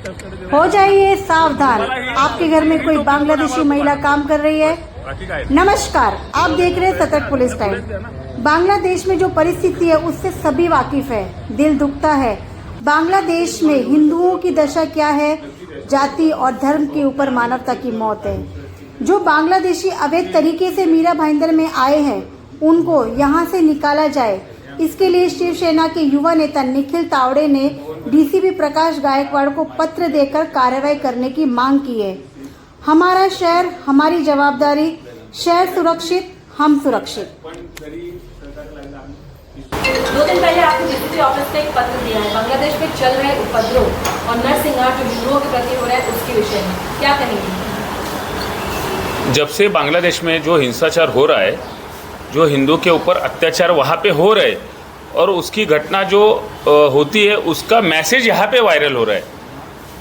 हो जाइए सावधान, आपके घर में कोई बांग्लादेशी महिला काम कर रही है। नमस्कार, आप देख रहे हैं सतर्क पुलिस टाइम। बांग्लादेश में जो परिस्थिति है उससे सभी वाकिफ है, दिल दुखता है। बांग्लादेश में हिंदुओं की दशा क्या है, जाति और धर्म के ऊपर मानवता की मौत है। जो बांग्लादेशी अवैध तरीके से मीरा भाईंदर में आए हैं उनको यहाँ से निकाला जाए, इसके लिए शिवसेना के युवा नेता निखिल तावड़े ने डीसीपी प्रकाश गायकवाड़ को पत्र देकर कार्रवाई करने की मांग की है। हमारा शहर, हमारी जवाबदारी, शहर सुरक्षित, हम सुरक्षित। 2 दिन पहले आपने डीसीपी ऑफिस से एक पत्र दिया है बांग्लादेश में चल रहे उपद्रव और नरसिंहार जो हिंदुओं के प्रति हो रहा है उसके विषय में क्या कहेंगे? जब से बांग्लादेश में जो हिंसाचार हो रहा है, जो हिंदू के ऊपर अत्याचार वहाँ पे हो रहे और उसकी घटना जो होती है उसका मैसेज यहाँ पे वायरल हो रहा है,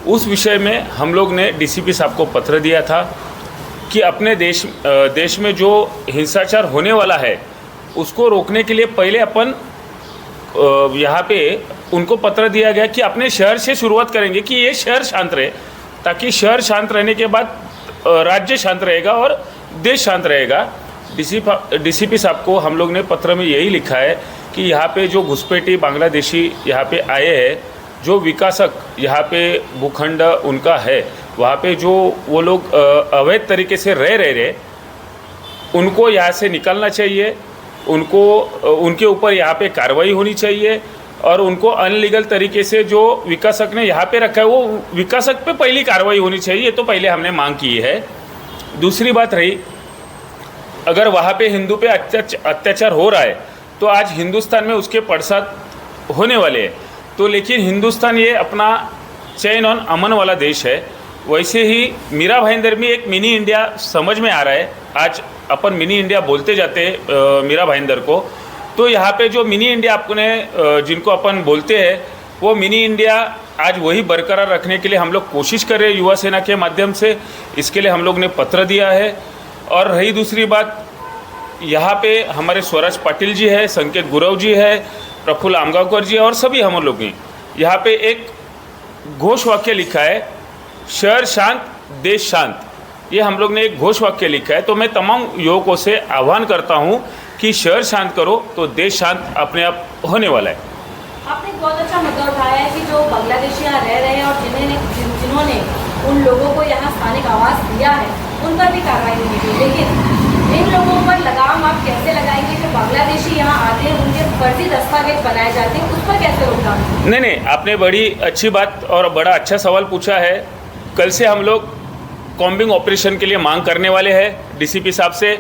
उस विषय में हम लोग ने डीसीपी साहब को पत्र दिया था कि अपने देश में जो हिंसाचार होने वाला है उसको रोकने के लिए पहले अपन यहाँ पे उनको पत्र दिया गया कि अपने शहर से शुरुआत करेंगे कि ये शहर शांत रहे, ताकि शहर शांत रहने के बाद राज्य शांत रहेगा और देश शांत रहेगा। डीसीपी साहब को हम लोग ने पत्र में यही लिखा है कि यहाँ पे जो घुसपैठी बांग्लादेशी यहाँ पे आए हैं, जो विकासक यहाँ पे भूखंड उनका है, वहाँ पे जो वो लोग अवैध तरीके से रह रहे उनको यहाँ से निकालना चाहिए, उनके ऊपर यहाँ पे कार्रवाई होनी चाहिए और उनको अनलीगल तरीके से जो विकासक ने यहाँ पे रखा है वो विकासक पे पहली कार्रवाई होनी चाहिए। ये तो पहले हमने मांग की है। दूसरी बात रही, अगर वहाँ पे हिंदू पे अत्याचार हो रहा है तो आज हिंदुस्तान में उसके पड़साद होने वाले हैं। तो लेकिन हिंदुस्तान ये अपना चैन और अमन वाला देश है, वैसे ही मीरा भाईंदर में एक मिनी इंडिया समझ में आ रहा है। आज अपन मिनी इंडिया बोलते जाते हैं मीरा भाईंदर को, तो यहाँ पे जो मिनी इंडिया अपने जिनको अपन बोलते हैं वो मिनी इंडिया आज वही बरकरार रखने के लिए हम लोग कोशिश कर रहे हैं युवा सेना के माध्यम से। इसके लिए हम लोग ने पत्र दिया है। और रही दूसरी बात, यहाँ पे हमारे स्वराज पाटिल जी है, संकेत गुरव जी है, प्रफुल्ल आमगावकर जी और सभी हम लोग हैं। यहाँ पे एक घोष वाक्य लिखा है, शहर शांत देश शांत। ये हम लोग ने एक घोष वाक्य लिखा है। तो मैं तमाम युवकों से आह्वान करता हूँ कि शहर शांत करो तो देश शांत अपने आप होने वाला है। आपने एक बहुत अच्छा मुद्दा उठाया है कि जो बांग्लादेशी यहाँ रह रहे हैं और जिन्होंने उन लोगों को यहाँ स्थानिक आवास दिया है उन पर भी कार्रवाई होनी चाहिए, लेकिन इन लोगों पर लगाम आप कैसे लगाएंगे जो बांग्लादेशी यहाँ आते हैं, उनके फर्जी दस्तावेज बनाए जाते हैं, उस पर कैसे रोकथाम? नहीं, आपने बड़ी अच्छी बात और बड़ा अच्छा सवाल पूछा है। कल से हम लोग कॉम्बिंग ऑपरेशन के लिए मांग करने वाले हैं डीसीपी साहब से,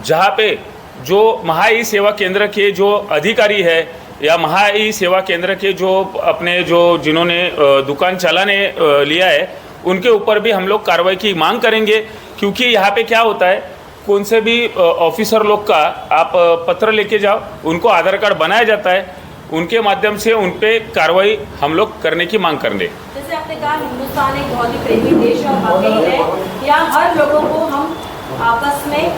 जहाँ पे जो महाई सेवा केंद्र के जो अधिकारी है या महाई सेवा केंद्र के जो अपने जो जिन्होंने दुकान चलाने लिया है उनके ऊपर भी हम लोग कार्रवाई की मांग करेंगे। क्योंकि यहाँ पे क्या होता है, कौन से भी ऑफिसर लोग का आप पत्र लेके जाओ, उनको आधार कार्ड बनाया जाता है, उनके माध्यम से उन पे कार्रवाई हम लोग करने की मांग करेंगे। जैसे आपने कहा हिंदुस्तान एक बहुत ही प्रेमी देश और वाकई है, यहाँ हर लोगों को हम आपस में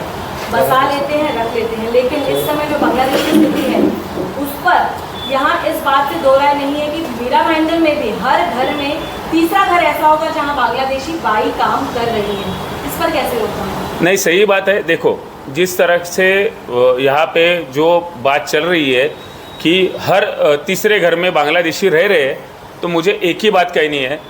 बसा लेते हैं, रख लेते हैं, लेकिन इस समय जो बांग्लादेश की स्थिति है उस पर यहाँ इस बात से दो राय नहीं है कि मीरा भाईंदर में भी हर घर में तीसरा घर ऐसा होगा जहाँ बांग्लादेशी बाई काम कर रही है। इस पर कैसे रोकना? नहीं, सही बात है। देखो, जिस तरह से यहाँ पे जो बात चल रही है कि हर तीसरे घर में बांग्लादेशी रह रहे हैं, तो मुझे एक ही बात कहनी है,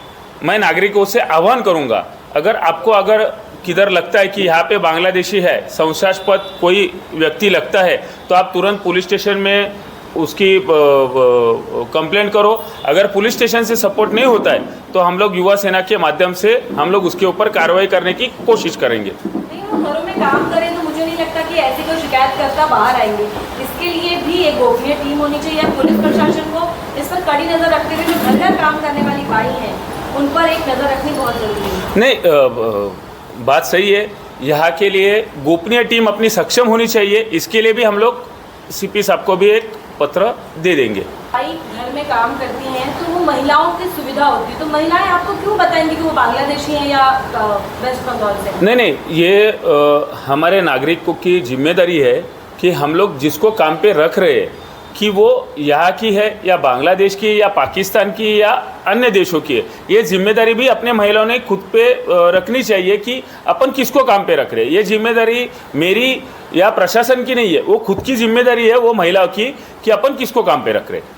मैं नागरिकों से आह्वान करूँगा, अगर किधर लगता है कि यहाँ पे बांग्लादेशी है, संशयास्पद कोई व्यक्ति लगता है, तो आप तुरंत पुलिस स्टेशन में उसकी कंप्लेंट करो। अगर पुलिस स्टेशन से सपोर्ट नहीं होता है तो हम लोग युवा सेना के माध्यम से हम लोग उसके ऊपर कार्रवाई करने की कोशिश करेंगे। नहीं, वो घरों में काम करें तो मुझे नहीं लगता कि ऐसी कोई शिकायत करता बाहर आएंगे। इसके लिए भी एक गोपनीय टीम होनी चाहिए। पुलिस प्रशासन को इस पर कड़ी नज़र रखते हुए जो घर घर काम करने वाली बाई हैं उन पर एक नज़र रखनी बहुत जरूरी है। नहीं, बात सही है। यहाँ के लिए गोपनीय टीम अपनी सक्षम होनी चाहिए। इसके लिए भी हम लोग सीपी साहब को भी एक पत्र दे देंगे। भाई घर में काम करती हैं तो वो महिलाओं की सुविधा होती है, तो महिलाएं आपको क्यों बताएंगी कि वो बांग्लादेशी हैं या वेस्ट बंगाल से? नहीं, ये हमारे नागरिकों की जिम्मेदारी है कि हम लोग जिसको काम पे रख रहे हैं कि वो यहाँ की है या बांग्लादेश की है या पाकिस्तान की है या अन्य देशों की है, ये जिम्मेदारी भी अपने महिलाओं ने खुद पे रखनी चाहिए कि अपन किसको काम पे रख रहे हैं। ये जिम्मेदारी मेरी या प्रशासन की नहीं है, वो खुद की जिम्मेदारी है वो महिलाओं की कि अपन किसको काम पे रख रहे हैं।